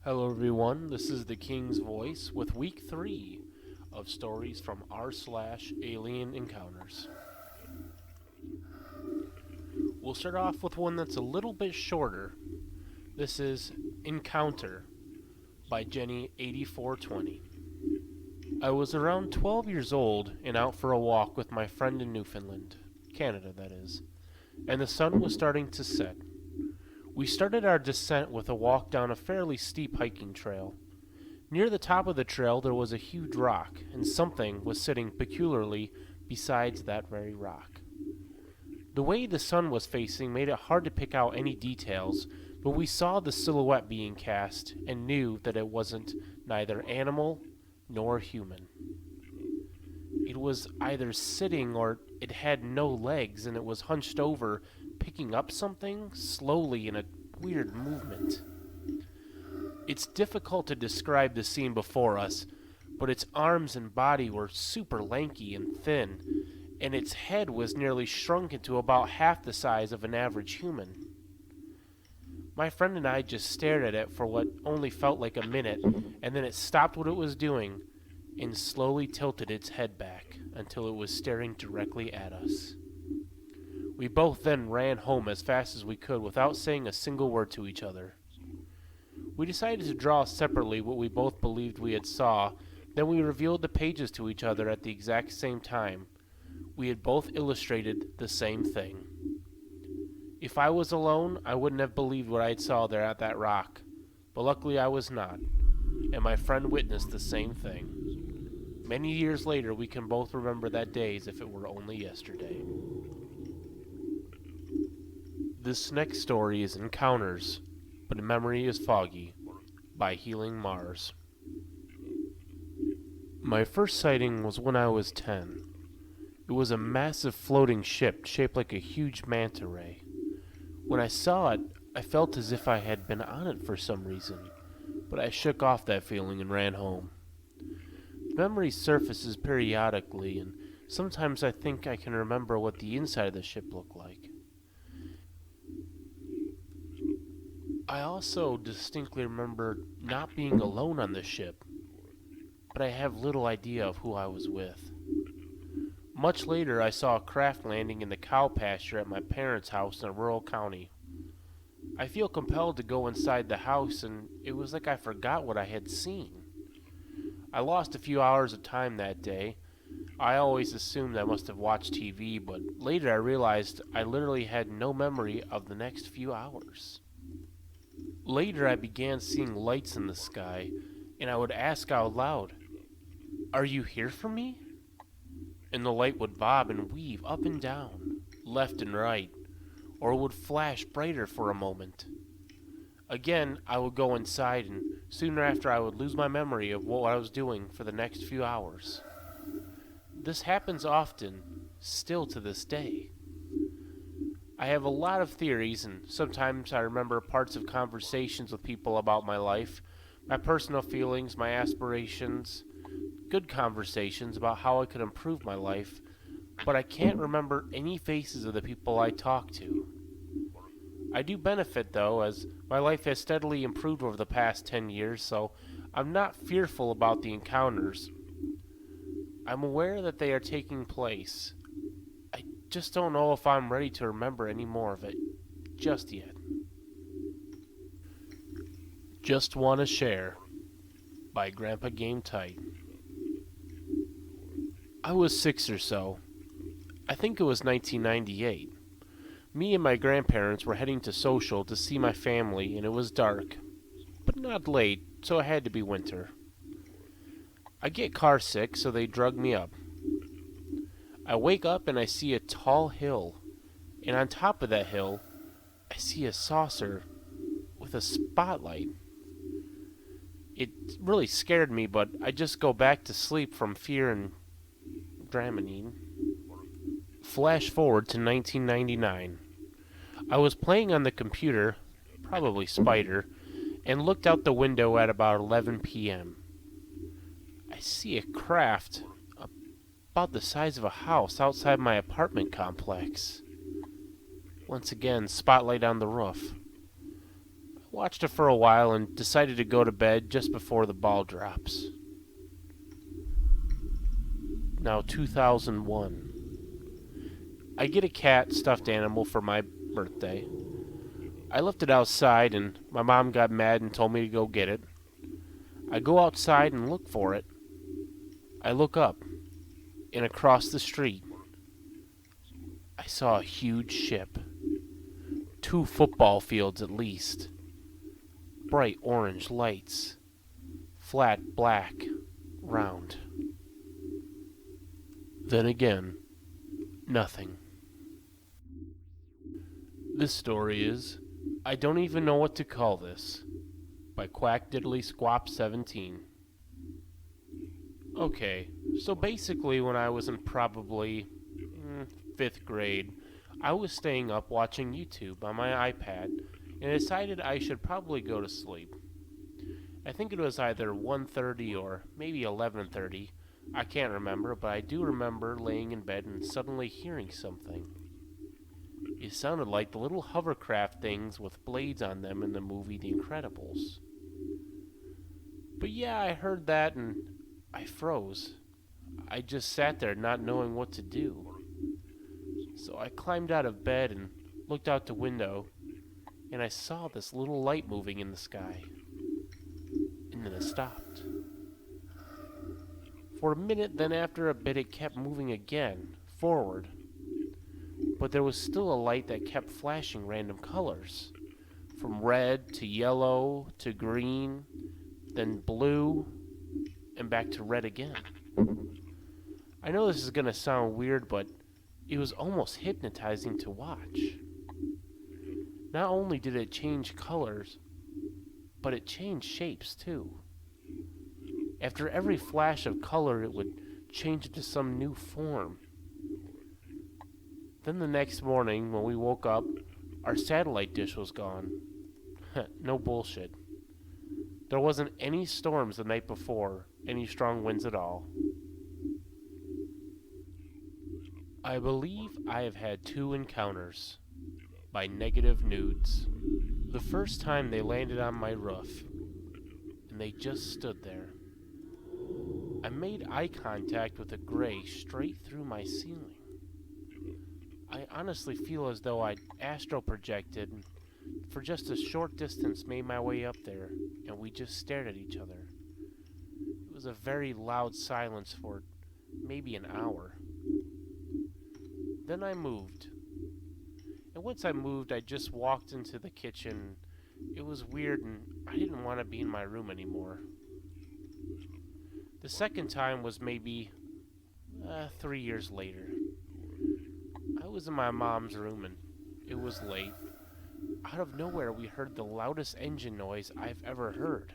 Hello everyone, this is The King's Voice with week 3 of stories from r/AlienEncounters. We'll start off with one that's a little bit shorter. This is Encounter by Jenny8420. I was around 12 years old and out for a walk with my friend in Newfoundland, Canada that is, and the sun was starting to set. We started our descent with a walk down a fairly steep hiking trail. Near the top of the trail there was a huge rock, and something was sitting peculiarly besides that very rock. The way the sun was facing made it hard to pick out any details, but we saw the silhouette being cast and knew that it wasn't neither animal nor human. It was either sitting or it had no legs, and it was hunched over, picking up something slowly in a weird movement. It's difficult to describe the scene before us, but its arms and body were super lanky and thin, and its head was nearly shrunk into about half the size of an average human. My friend and I just stared at it for what only felt like a minute, and then it stopped what it was doing and slowly tilted its head back until it was staring directly at us. We both then ran home as fast as we could without saying a single word to each other. We decided to draw separately what we both believed we had saw, then we revealed the pages to each other at the exact same time. We had both illustrated the same thing. If I was alone, I wouldn't have believed what I saw there at that rock, but luckily I was not, and my friend witnessed the same thing. Many years later, we can both remember that day as if it were only yesterday. This next story is Encounters, but Memory is Foggy, by Healing Mars. My first sighting was when I was 10. It was a massive floating ship shaped like a huge manta ray. When I saw it, I felt as if I had been on it for some reason, but I shook off that feeling and ran home. Memory surfaces periodically, and sometimes I think I can remember what the inside of the ship looked like. I also distinctly remember not being alone on the ship, but I have little idea of who I was with. Much later, I saw a craft landing in the cow pasture at my parents' house in a rural county. I feel compelled to go inside the house, and it was like I forgot what I had seen. I lost a few hours of time that day. I always assumed I must have watched TV, but later I realized I literally had no memory of the next few hours. Later I began seeing lights in the sky, and I would ask out loud, "Are you here for me?" And the light would bob and weave up and down, left and right, or would flash brighter for a moment. Again, I would go inside, and soon after I would lose my memory of what I was doing for the next few hours. This happens often, still to this day. I have a lot of theories, and sometimes I remember parts of conversations with people about my life, my personal feelings, my aspirations, good conversations about how I could improve my life, but I can't remember any faces of the people I talk to. I do benefit, though, as my life has steadily improved over the past 10 years, so I'm not fearful about the encounters. I'm aware that they are taking place. I just don't know if I'm ready to remember any more of it just yet. Just Wanna Share by Grandpa Game Tight. I was 6 or so. I think it was 1998. Me and my grandparents were heading to social to see my family, and it was dark, but not late, so it had to be winter. I get car sick, so they drug me up. I wake up and I see a tall hill, and on top of that hill, I see a saucer with a spotlight. It really scared me, but I just go back to sleep from fear and Dramamine. Flash forward to 1999. I was playing on the computer, probably Spider, and looked out the window at about 11 p.m. I see a craft about the size of a house outside my apartment complex. Once again, spotlight on the roof. I Watched it for a while and decided to go to bed just before the ball drops. Now 2001. I get a cat stuffed animal for my birthday. I left it outside and my mom got mad and told me to go get it. I go outside and look for it. I look up, and across the street, I saw a huge ship. 2 football fields at least. Bright orange lights. Flat black, round. Then again, nothing. This story is I Don't Even Know What to Call This by Quack Diddly Squop 17. Okay, so basically when I was in probably 5th grade, I was staying up watching YouTube on my iPad and decided I should probably go to sleep. I think it was either 1:30 or maybe 11:30. I can't remember, but I do remember laying in bed and suddenly hearing something. It sounded like the little hovercraft things with blades on them in the movie The Incredibles. But yeah, I heard that and I froze. I just sat there not knowing what to do. So I climbed out of bed and looked out the window, and I saw this little light moving in the sky. And then it stopped. For a minute, then after a bit it kept moving again, forward. But there was still a light that kept flashing random colors. From red to yellow to green, then blue, and back to red again. I know this is going to sound weird, but it was almost hypnotizing to watch. Not only did it change colors, but it changed shapes too. After every flash of color, it would change into some new form. Then the next morning, when we woke up, our satellite dish was gone. No bullshit. There wasn't any storms the night before, any strong winds at all. I believe I have had 2 encounters by Negative Nudes. The first time they landed on my roof, and they just stood there. I made eye contact with a gray straight through my ceiling. I honestly feel as though I'd astral projected and for just a short distance made my way up there, and we just stared at each other. It was a very loud silence for maybe an hour. Then I moved. And once I moved, I just walked into the kitchen. It was weird and I didn't want to be in my room anymore. The second time was maybe 3 years later. I was in my mom's room and it was late. Out of nowhere, we heard the loudest engine noise I've ever heard.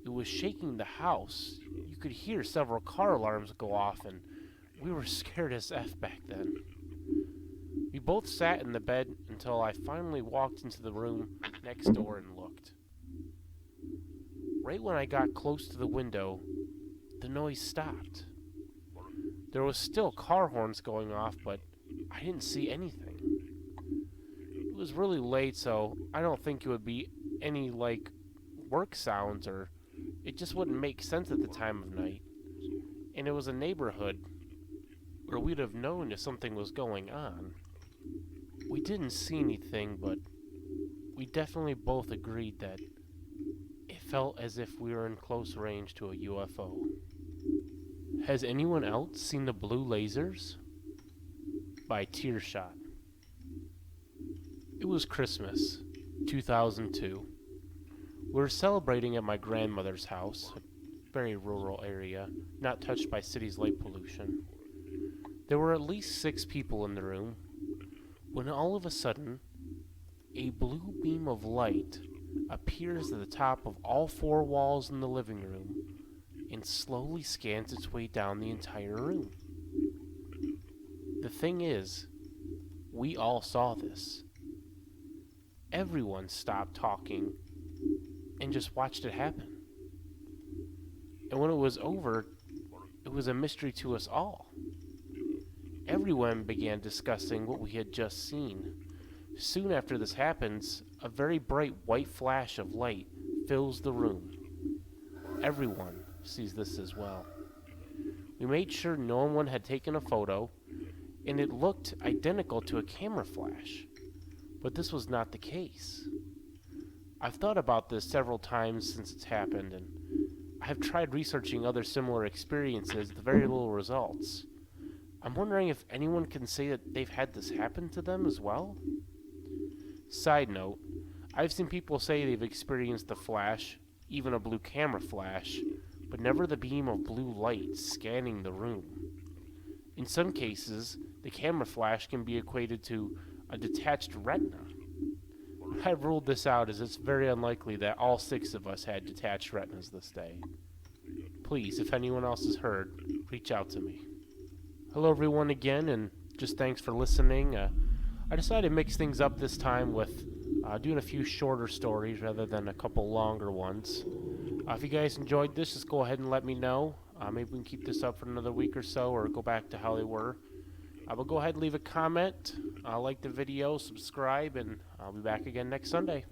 It was shaking the house. You could hear several car alarms go off, and we were scared as F back then. We both sat in the bed until I finally walked into the room next door and looked. Right when I got close to the window, the noise stopped. There was still car horns going off, but I didn't see anything. It was really late, so I don't think it would be any, work sounds, or it just wouldn't make sense at the time of night. And it was a neighborhood where we'd have known if something was going on. We didn't see anything, but we definitely both agreed that it felt as if we were in close range to a UFO. Has anyone else seen the blue lasers? By Tearshot. It was Christmas, 2002. We were celebrating at my grandmother's house, a very rural area, not touched by city's light pollution. There were at least 6 people in the room, when all of a sudden, a blue beam of light appears at the top of all 4 walls in the living room and slowly scans its way down the entire room. The thing is, we all saw this. Everyone stopped talking and just watched it happen. And when it was over, it was a mystery to us all. Everyone began discussing what we had just seen. Soon after this happens, a very bright white flash of light fills the room. Everyone sees this as well. We made sure no one had taken a photo, and it looked identical to a camera flash. But this was not the case. I've thought about this several times since it's happened, and I have tried researching other similar experiences with very little results. I'm wondering if anyone can say that they've had this happen to them as well? Side note, I've seen people say they've experienced a flash, even a blue camera flash, but never the beam of blue light scanning the room. In some cases, the camera flash can be equated to a detached retina. I've ruled this out as it's very unlikely that all 6 of us had detached retinas this day. Please, if anyone else has heard, reach out to me. Hello everyone again, and just thanks for listening. I decided to mix things up this time with doing a few shorter stories rather than a couple longer ones. If you guys enjoyed this, just go ahead and let me know. Maybe we can keep this up for another week or so, or go back to how they were. But go ahead and leave a comment, like the video, subscribe, and I'll be back again next Sunday.